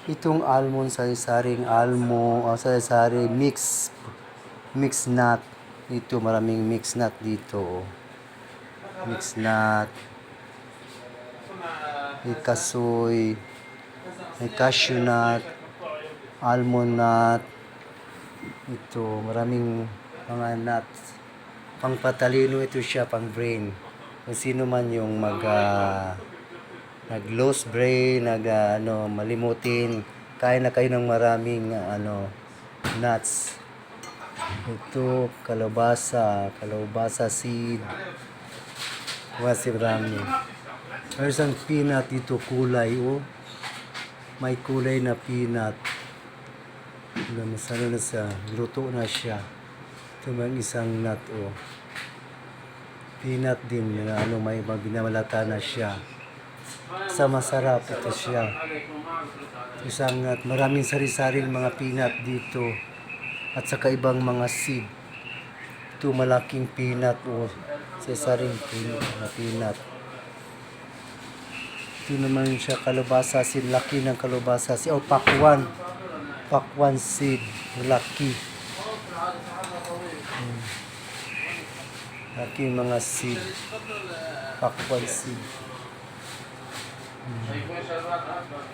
Itong almond, sari-saring almond, sari-sari mix nut. Dito maraming mix nut dito. Mix nut, may kasoy, may cashew nut, almond nut. Ito, maraming mga nuts. Pang patalino ito siya, pang brain. Kung sino man yung nag-lost brain, malimutin, kain na kayo ng maraming nuts. Ito, kalabasa seed. Kasi marami. Meron isang peanut dito, kulay, may kulay na peanut. Masano na siya, luto na siya. Ito may isang nut, peanut din, may binamalata na siya. Sa masarap ito siya. Isang nut, maraming sari-saring mga peanut dito. At saka ibang mga seed. Ito malaking peanut, sari-saring peanut. Ito naman siya kalabasa seed, laki ng kalabasa seed. Pakwan seed, laki. Laki mga seed. Pakwan seed.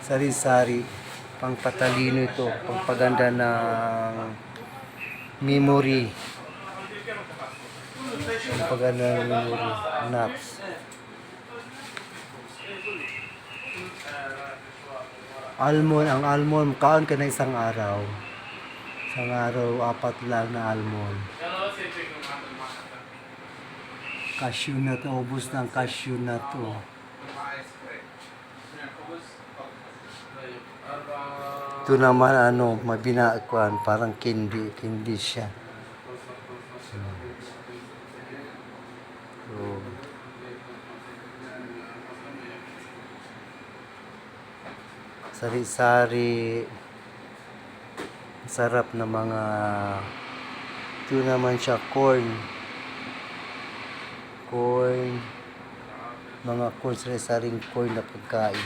Sari-sari. Pangpatalino ito. Pangpaganda ng memory. Pangpaganda ng memory. Nuts. Almond, ang almond, kaon ka na isang araw. Isang araw, 4 lang na almond. Cashew nut, ubos ng cashew nut, Ito naman, mabinakuan, parang candy siya. Sari-sari, sarap na mga, ito naman siya, corn, mga corn, sari-saring corn na pagkain.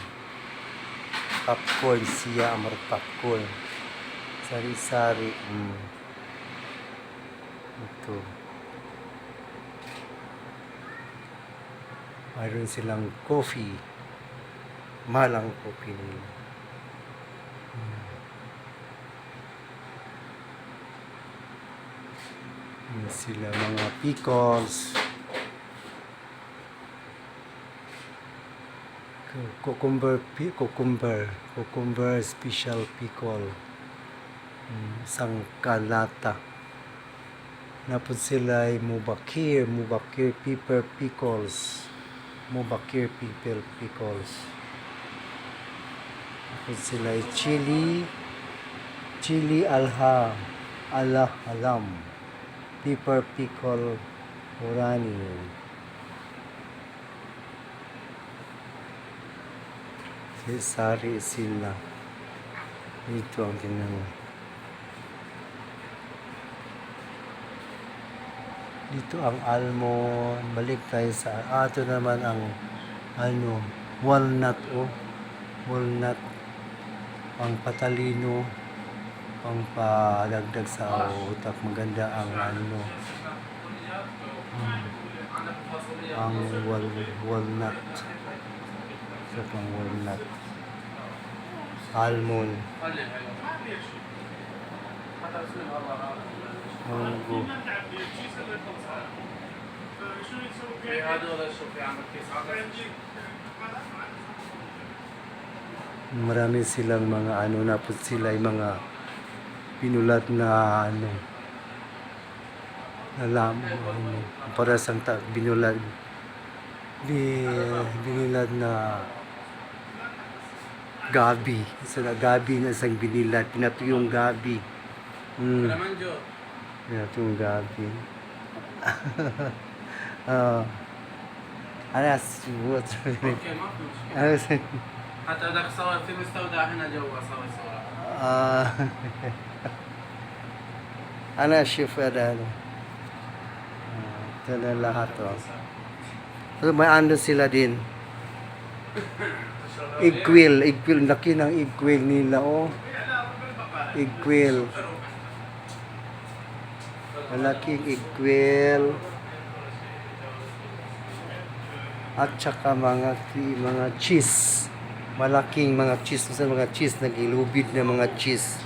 Popcorn siya, popcorn, sari-sari. Ito. Mayroon silang coffee, malang coffee nila. Sila mga pickles, cucumber special pickle, isang kalata. Napod sila ay mubakir pepper pickles, napod sila ay chili alam, pepper pickle urani. Sari sila. Ito ang ginagawa. Dito ang almond. Balik tayo sa ito naman ang walnut, walnut, pang patalino, pang padagdag sa utak. Maganda ang ang walnut. So pang walnut, almond, mango. Marami silang mga napod sila ay mga pinulat na para sa binulad na gabi. Gabi na isang binilad. Pinato yung gabi. Pinato yung gabi. أنا سويت حتى بدك تصور في مستودع هنا جوا صور أنا أشوف هذا ito na lahat, may ano sila din. Egg quail, laki ng egg quail nila, oh. Egg quail. Malaking egg quail. At saka mga cheese. Malaking mga cheese. Sa mga cheese, nagilubid na mga cheese.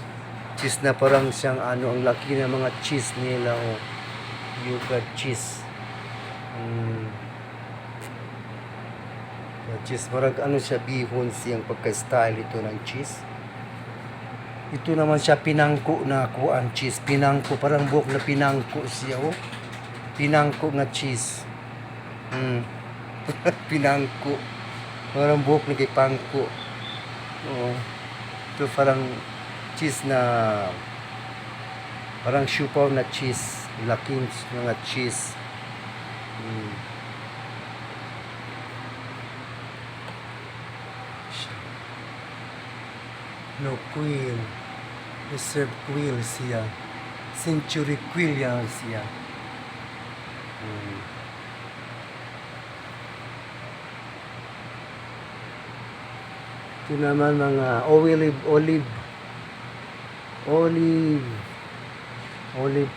Cheese na parang siyang ano, ang laki na mga cheese nila, oh. Yuca cheese. Cheese, parang ano siya, bihon siyang pagka-style ito ng cheese. Ito naman siya pinangko na kuan cheese. Pinangko, parang buhok na pinangko siya, oh. Pinangko nga cheese. Pinangko. Parang buhok na kay pangko. Oh. Ito parang cheese na parang siupaw na cheese. Laking mga cheese. No, quail. Reserve quail siya. Century quail yan siya. Ito naman mga olive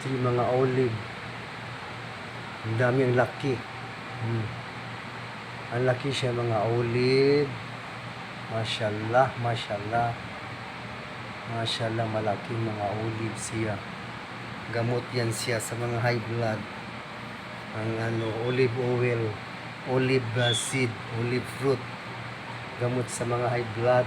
tree, mga olive. Ang dami, ang laki. Ang laki siya, mga olive. Mashallah, mashallah. Mashallah, malaking mga olive siya. Gamot yan siya sa mga high blood. Ang olive oil, olive seed, olive fruit. Gamot sa mga high blood.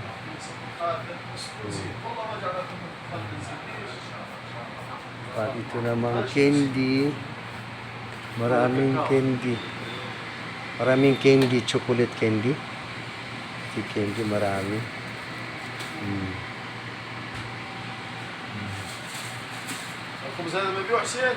At ito namang candy. Maraming candy. Maraming candy, chocolate candy. Si candy marami. الخبز هذا مبيوع حسين